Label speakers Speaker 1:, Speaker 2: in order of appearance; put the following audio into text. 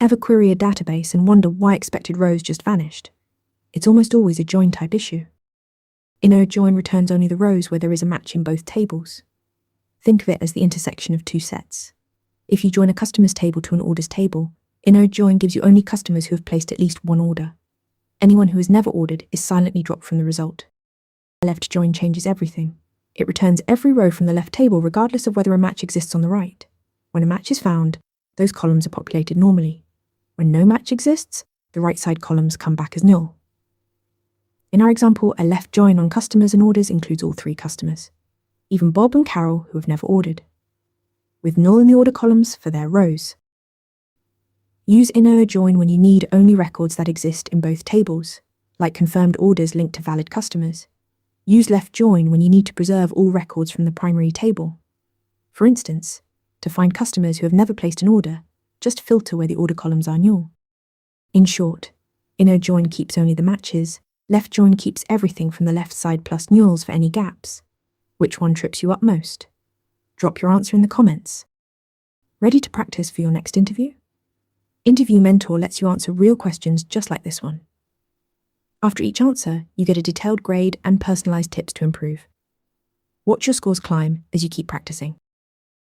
Speaker 1: Ever query a database and wonder why expected rows just vanished? It's almost always a join type issue. Inner join returns only the rows where there is a match in both tables. Think of it as the intersection of two sets. If you join a customers table to an orders table, inner join gives you only customers who have placed at least one order. Anyone who has never ordered is silently dropped from the result. A left join changes everything. It returns every row from the left table regardless of whether a match exists on the right. When a match is found, those columns are populated normally. When no match exists, the right side columns come back as null. In our example, a left join on customers and orders includes all three customers, even Bob and Carol who have never ordered, with null in the order columns for their rows. Use inner join when you need only records that exist in both tables, like confirmed orders linked to valid customers. Use left join when you need to preserve all records from the primary table. For instance, to find customers who have never placed an order, just filter where the order columns are null. In short, inner join keeps only the matches, left join keeps everything from the left side plus nulls for any gaps. Which one trips you up most? Drop your answer in the comments. Ready to practice for your next interview? Interview Mentor lets you answer real questions just like this one. After each answer, you get a detailed grade and personalized tips to improve. Watch your scores climb as you keep practicing.